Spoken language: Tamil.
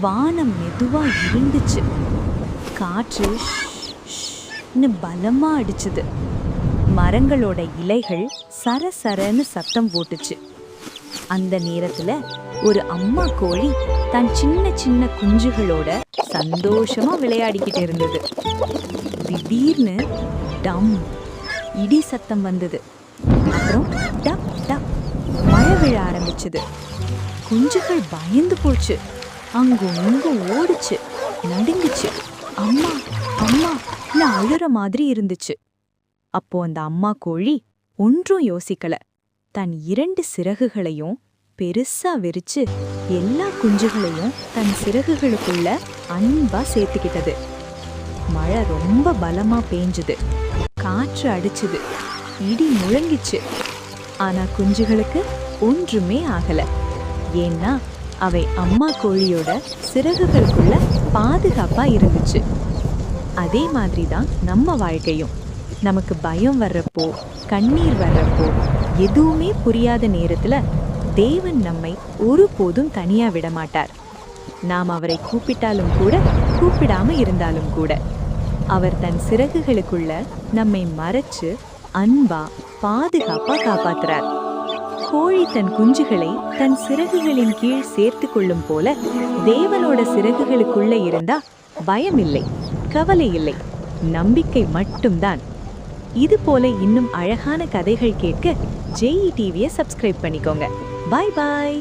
வானம் மெதுவா இருண்டுச்சு. காற்று ஷ்ஷ்ன்னு பலமா அடிச்சுது. மரங்களோட இலைகள் சரசரன்னு சத்தம் போட்டுச்சு. அந்த நேரத்துல ஒரு அம்மா கோழி தன் சின்ன சின்ன குஞ்சுகளோட சந்தோஷமா விளையாடிக்கிட்டு இருந்தது. திடீர்னு டம் இடி சத்தம் வந்தது. அப்புறம் டப் டப் மழை விழ ஆரம்பிச்சது. குஞ்சுகள் பயந்து போச்சு. அங்கும் இங்கும் ஓடுச்சு, நடுங்குச்சு. அம்மா அம்மா அழுற மாதிரி இருந்துச்சு. அப்போ அந்த அம்மா கோழி ஒன்றும் யோசிக்கல. தன் 2 சிறகுகளையும் பெருசா விரிச்சு எல்லா குஞ்சுகளையும் தன் சிறகுகளுக்குள்ள அன்பா சேர்த்துக்கிட்டது. மழை ரொம்ப பலமா பேஞ்சுது. காற்று அடிச்சுது. இடி முழங்கிச்சு. ஆனா குஞ்சுகளுக்கு ஒன்றுமே ஆகல. ஏன்னா அவை அம்மா கோழியோட சிறகுகளுக்குள்ள பாதுகாப்பா இருந்துச்சு. அதே மாதிரி தான் நம்ம வாழ்க்கையும். நமக்கு பயம் வர்றப்போ, கண்ணீர் வர்றப்போ, எதுவுமே புரியாத நேரத்துல தேவன் நம்மை ஒருபோதும் தனியா விட மாட்டார். நாம் அவரை கூப்பிட்டாலும் கூட, கூப்பிடாம இருந்தாலும் கூட அவர் தன் சிறகுகளுக்குள்ள நம்மை மறைச்சு அன்பா பாதுகாப்பா காப்பாத்துறார். கோழி தன் குஞ்சுகளை தன் சிறகுகளின் கீழ் சேர்த்து கொள்ளும் போல தேவனோட சிறகுகளுக்குள்ள இருந்தா பயம் இல்லை, கவலை இல்லை, நம்பிக்கை மட்டும்தான். இது போல இன்னும் அழகான கதைகள் கேட்க ஜெய் டிவியை சப்ஸ்கிரைப் பண்ணிக்கோங்க. பாய் பாய்.